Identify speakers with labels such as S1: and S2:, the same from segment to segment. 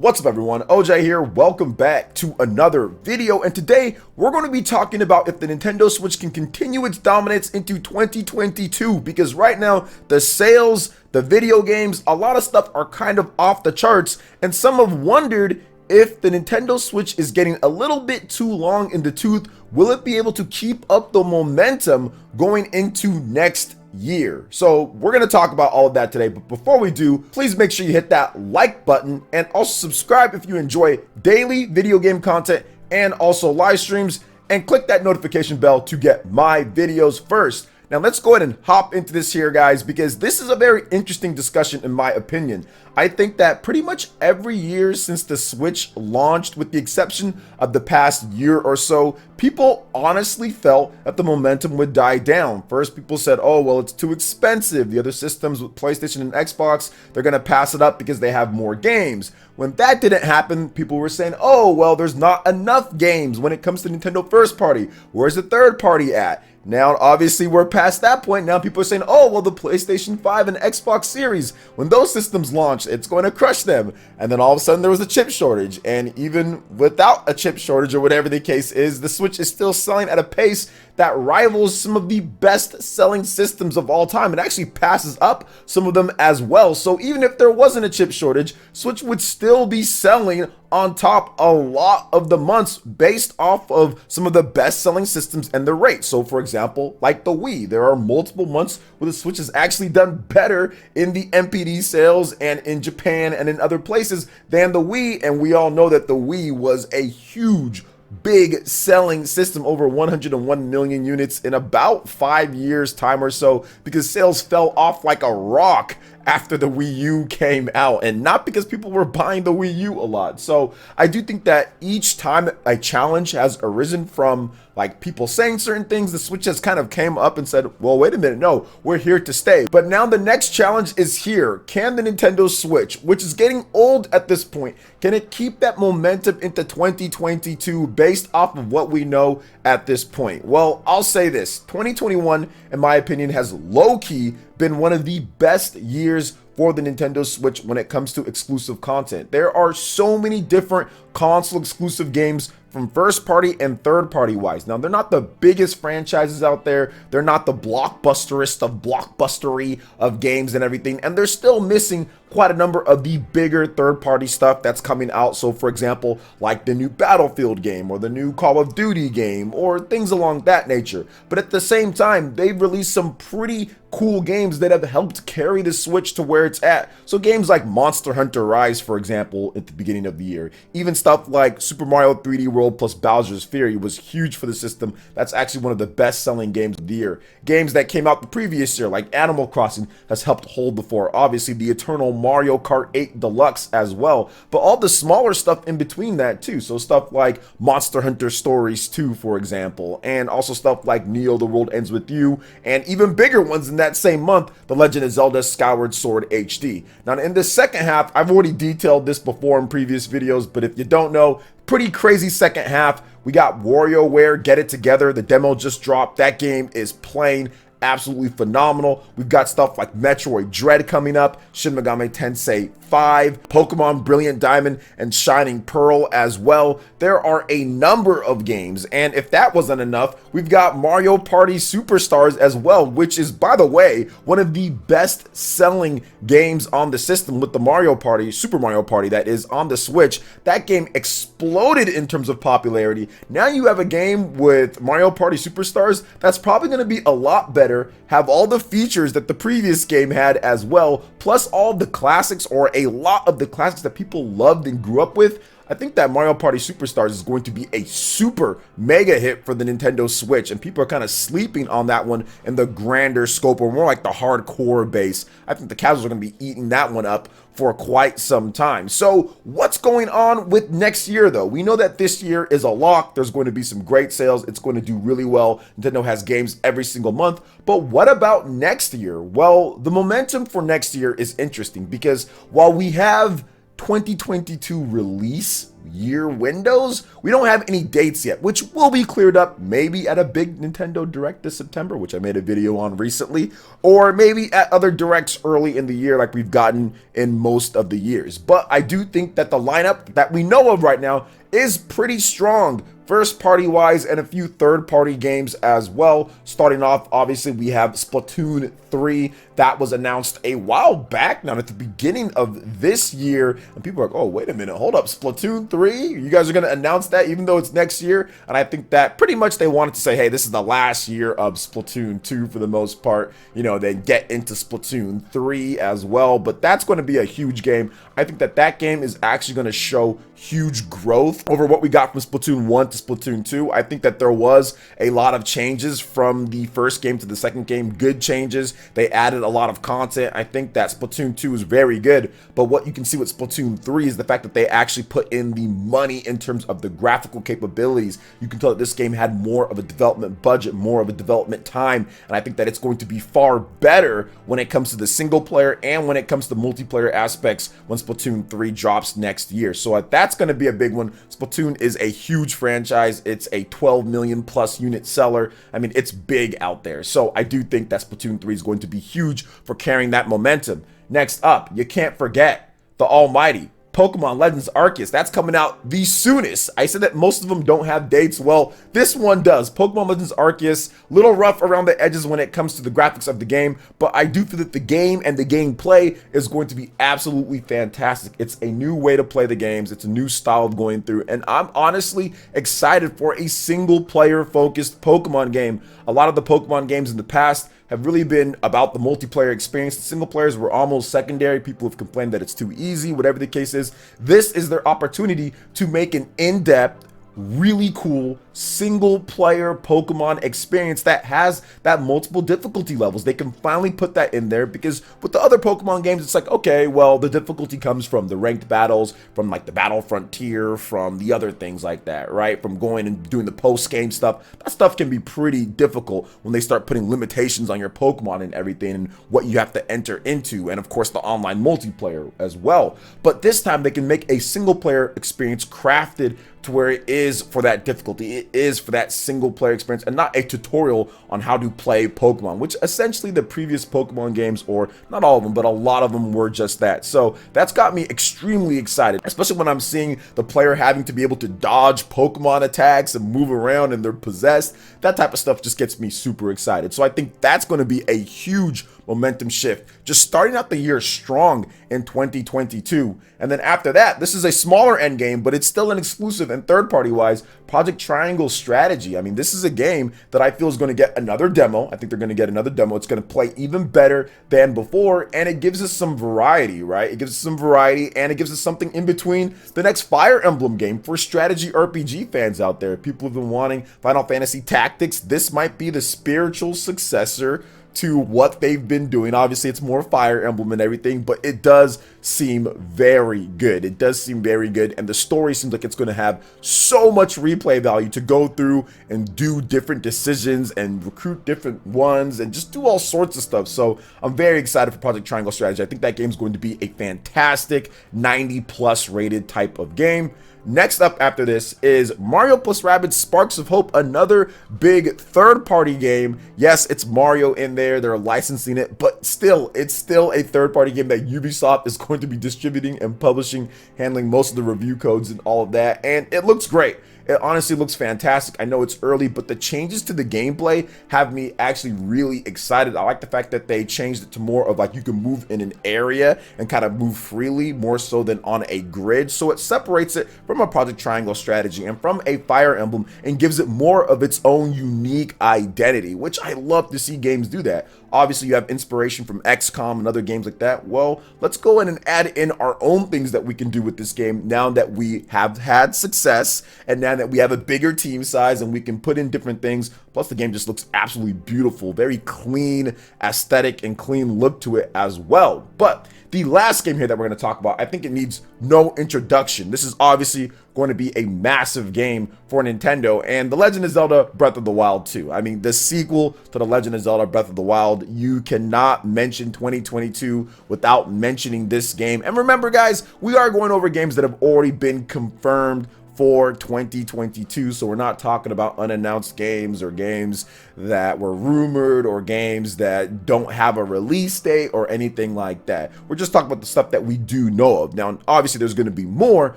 S1: What's up everyone, OJ here, welcome back to another video, and today we're going to be talking about if the Nintendo Switch can continue its dominance into 2022, because right now the sales, the video games, a lot of stuff are kind of off the charts, and some have wondered if the Nintendo Switch is getting a little bit too long in the tooth. Will it be able to keep up the momentum going into next year? So we're going to talk about all of that today, but before we do, please make sure you hit that like button and also subscribe if you enjoy daily video game content and also live streams, and click that notification bell to get my videos first. Now let's go ahead and hop into this here, guys, because this is a very interesting discussion in my opinion. I think that pretty much every year since the Switch launched, with the exception of the past year or so, people honestly felt that the momentum would die down. First, people said, oh, well, it's too expensive. The other systems with PlayStation and Xbox, they're going to pass it up because they have more games. When that didn't happen, people were saying, oh, well, there's not enough games when it comes to Nintendo first party. Where's the third party at? Now, obviously, we're past that point. Now people are saying, oh, well, the PlayStation 5 and Xbox Series, when those systems launch, it's going to crush them. And then all of a sudden there was a chip shortage. And even without a chip shortage or whatever the case is, the Switch is still selling at a pace that rivals some of the best selling systems of all time. It actually passes up some of them as well. So even if there wasn't a chip shortage, Switch would still be selling on top a lot of the months based off of some of the best selling systems and the rate. So for example, like the Wii, there are multiple months where the Switch has actually done better in the MPD sales and in Japan and in other places than the Wii. And we all know that the Wii was a huge, big selling system, over 101 million units in about 5 years time or so, because sales fell off like a rock after the Wii U came out, and not because people were buying the Wii U a lot. So I do think that each time a challenge has arisen from like people saying certain things, the Switch has kind of came up and said, well, wait a minute, no, we're here to stay. But now the next challenge is here. Can the Nintendo Switch, which is getting old at this point, can it keep that momentum into 2022 based off of what we know at this point? Well, I'll say this, 2021, in my opinion, has low-key been one of the best years for the Nintendo Switch when it comes to exclusive content. There are so many different console exclusive games from first party and third party wise. Now, they're not the biggest franchises out there. They're not the blockbusterist of blockbustery of games and everything. And they're still missing quite a number of the bigger third party stuff that's coming out. So for example, like the new Battlefield game or the new Call of Duty game or things along that nature. But at the same time, they've released some pretty cool games that have helped carry the Switch to where it's at. So games like Monster Hunter Rise, for example, at the beginning of the year. Even stuff like Super Mario 3D World plus Bowser's Fury was huge for the system. That's actually one of the best selling games of the year. Games that came out the previous year, like Animal Crossing, has helped hold the fort. Obviously, the Eternal Mario Kart 8 Deluxe as well, but all the smaller stuff in between that too. So stuff like Monster Hunter Stories 2, for example, and also stuff like Neo The World Ends With You, and even bigger ones in that same month, The Legend of Zelda Skyward Sword HD. Now in the second half, I've already detailed this before in previous videos, but if you don't know, pretty crazy second half. We got WarioWare Get It Together. The demo just dropped. That game is playing absolutely phenomenal. We've got stuff like Metroid Dread coming up, Shin Megami Tensei 5, Pokemon Brilliant Diamond and Shining Pearl as well. There are a number of games, and if that wasn't enough, we've got Mario Party Superstars as well, which is, by the way, one of the best selling games on the system with the Mario Party, Super Mario Party, that is on the Switch. That game exploded in terms of popularity. Now you have a game with Mario Party Superstars that's probably going to be a lot better, have all the features that the previous game had as well, plus all the classics, or a lot of the classics that people loved and grew up with. I think that Mario Party Superstars is going to be a super mega hit for the Nintendo Switch, and people are kind of sleeping on that one in the grander scope, or more like the hardcore base. I think the casuals are going to be eating that one up for quite some time. So what's going on with next year though? We know that this year is a lock. There's going to be some great sales. It's going to do really well. Nintendo has games every single month. But what about next year? Well, the momentum for next year is interesting because while we have 2022 release year windows. We don't have any dates yet, which will be cleared up maybe at a big Nintendo Direct this September, which I made a video on recently, or maybe at other Directs early in the year like we've gotten in most of the years. But I do think that the lineup that we know of right now is pretty strong, first party wise, and a few third party games as well. Starting off, obviously, we have Splatoon 3 that was announced a while back now at the beginning of this year, and people are like, oh, wait a minute, hold up, Splatoon 3? You guys are going to announce that even though it's next year? And I think that pretty much they wanted to say, hey, this is the last year of Splatoon 2 for the most part, you know, then get into Splatoon 3 as well. But that's going to be a huge game. I think that that game is actually going to show huge growth over what we got from Splatoon 1 to Splatoon 2. I think that there was a lot of changes from the first game to the second game, good changes. They added a lot of content. I think that Splatoon 2 is very good, but what you can see with Splatoon 3 is the fact that they actually put in the money in terms of the graphical capabilities. You can tell that this game had more of a development budget, more of a development time, and I think that it's going to be far better when it comes to the single player and when it comes to multiplayer aspects when Splatoon 3 drops next year. So that's going to be a big one. Splatoon is a huge franchise. It's a 12 million plus unit seller. I mean, it's big out there. So I do think that Splatoon 3 is going to be huge for carrying that momentum. Next up, you can't forget the almighty Pokemon Legends Arceus. That's coming out the soonest. I said that most of them don't have dates. Well, this one does. Pokemon Legends Arceus, little rough around the edges when it comes to the graphics of the game, but I do feel that the game and the gameplay is going to be absolutely fantastic. It's a new way to play the games. It's a new style of going through, and I'm honestly excited for a single player focused Pokemon game. A lot of the Pokemon games in the past have really been about the multiplayer experience. The single players were almost secondary. People have complained that it's too easy, whatever the case is. This is their opportunity to make an in-depth, really cool single player Pokemon experience that has that multiple difficulty levels. They can finally put that in there, because with the other Pokemon games, it's like, okay, well, the difficulty comes from the ranked battles, from like the Battle Frontier, from the other things like that, right? From going and doing the post-game stuff. That stuff can be pretty difficult when they start putting limitations on your Pokemon and everything and what you have to enter into, and of course the online multiplayer as well. But this time they can make a single player experience crafted to where it is for that difficulty. It is for that single player experience and not a tutorial on how to play Pokemon, which essentially the previous Pokemon games, or not all of them, but a lot of them were just that. So that's got me extremely excited, especially when I'm seeing the player having to be able to dodge Pokemon attacks and move around and they're possessed. That type of stuff just gets me super excited. So I think that's going to be a huge momentum shift, just starting out the year strong in 2022. And then after that, this is a smaller end game, but it's still an exclusive and third party wise, Project Triangle Strategy. I mean, this is a game that I feel is going to get another demo. I think they're going to get another demo. It's going to play even better than before, and it gives us some variety, right? It gives us some variety, and it gives us something in between the next Fire Emblem game for strategy RPG fans out there. People have been wanting Final Fantasy Tactics. This might be the spiritual successor to what they've been doing. Obviously, it's more Fire Emblem and everything, but it does seem very good. It does seem very good, and the story seems like it's going to have so much replay value to go through and do different decisions and recruit different ones and just do all sorts of stuff. So I'm very excited for Project Triangle Strategy. I think that game is going to be a fantastic 90+ rated type of game. Next up after this is Mario plus Rabbids Sparks of Hope, another big third-party game. Yes, it's Mario in there. They're licensing it, but still, it's still a third-party game that Ubisoft is going to be distributing and publishing, handling most of the review codes and all of that, and it looks great. It honestly looks fantastic. I know it's early, but the changes to the gameplay have me actually really excited. I like the fact that they changed it to more of like you can move in an area and kind of move freely, more so than on a grid. So it separates it from a Project Triangle Strategy and from a Fire Emblem and gives it more of its own unique identity, which I love to see games do that. Obviously, you have inspiration from XCOM and other games like that. Well, let's go in and add in our own things that we can do with this game now that we have had success and now that we have a bigger team size and we can put in different things. Plus, the game just looks absolutely beautiful, very clean aesthetic and clean look to it as well. But the last game here that we're going to talk about, I think it needs no introduction. This is obviously going to be a massive game for Nintendo, and The Legend of Zelda Breath of the Wild 2. I mean, the sequel to The Legend of Zelda Breath of the Wild, you cannot mention 2022 without mentioning this game. And remember, guys, we are going over games that have already been confirmed for 2022, so we're not talking about unannounced games or games that were rumored or games that don't have a release date or anything like that. We're just talking about the stuff that we do know of. Now, obviously there's going to be more,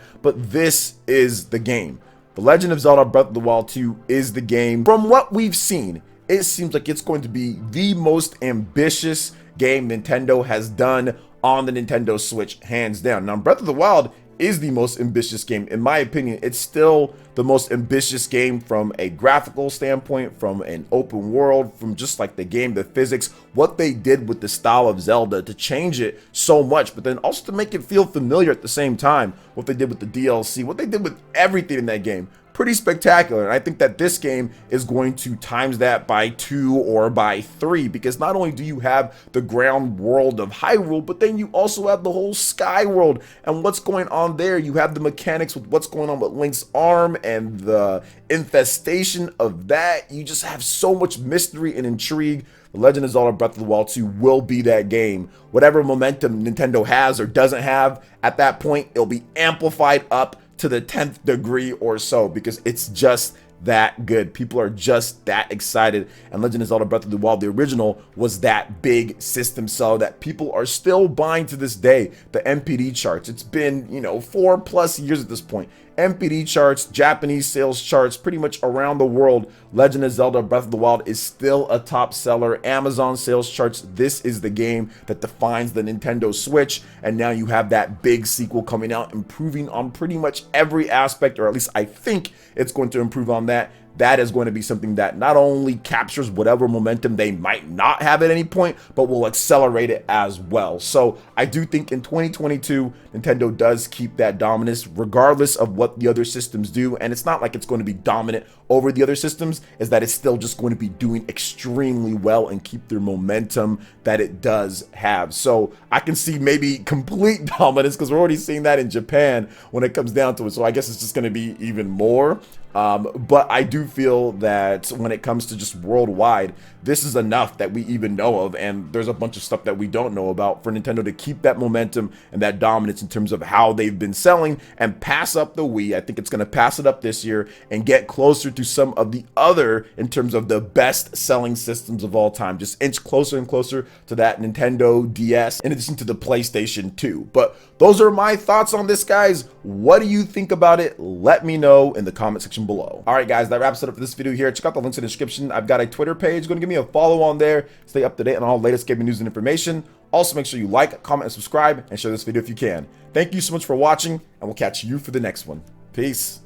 S1: but this is the game. The Legend of Zelda Breath of the Wild 2 is the game. From what we've seen, it seems like it's going to be the most ambitious game Nintendo has done on the Nintendo Switch, hands down. Now, Breath of the Wild is the most ambitious game. In my opinion, it's still the most ambitious game from a graphical standpoint, from an open world, from just like the game, the physics, what they did with the style of Zelda to change it so much, but then also to make it feel familiar at the same time. What they did with the DLC, what they did with everything in that game. Pretty spectacular, and I think that this game is going to times that by 2 or by 3, because not only do you have the ground world of Hyrule, but then you also have the whole sky world and what's going on there. You have the mechanics with what's going on with Link's arm and the infestation of that. You just have so much mystery and intrigue. The Legend of Zelda Breath of the Wild 2 will be that game. Whatever momentum Nintendo has or doesn't have at that point, it'll be amplified up to the 10th degree or so, because it's just that good. People are just that excited, and Legend of Zelda Breath of the Wild, the original, was that big system seller that people are still buying to this day. The NPD charts, it's been, 4+ years at this point. NPD charts, Japanese sales charts, pretty much around the world, Legend of Zelda Breath of the Wild is still a top seller. Amazon sales charts, this is the game that defines the Nintendo Switch, and now you have that big sequel coming out, improving on pretty much every aspect, or at least I think it's going to improve on that. That is going to be something that not only captures whatever momentum they might not have at any point, but will accelerate it as well. So I do think in 2022, Nintendo does keep that dominance regardless of what the other systems do. And it's not like it's going to be dominant over the other systems, is that it's still just going to be doing extremely well and keep their momentum that it does have. So I can see maybe complete dominance, because we're already seeing that in Japan when it comes down to it. So I guess it's just going to be even more. But I do feel that when it comes to just worldwide, this is enough that we even know of, and there's a bunch of stuff that we don't know about for Nintendo to keep that momentum and that dominance in terms of how they've been selling and pass up the Wii. I think it's going to pass it up this year and get closer to some of the other, in terms of the best selling systems of all time, just inch closer and closer to that Nintendo DS, in addition to the PlayStation 2. But those are my thoughts on this, guys. What do you think about it? Let me know in the comment section below. All right, guys, that wraps it up for this video here. Check out the links in the description. I've got a Twitter page. Go and give me a follow on there. Stay up to date on all the latest gaming news and information. Also, make sure you like, comment, and subscribe, and share this video if you can. Thank you so much for watching, and we'll catch you for the next one. Peace.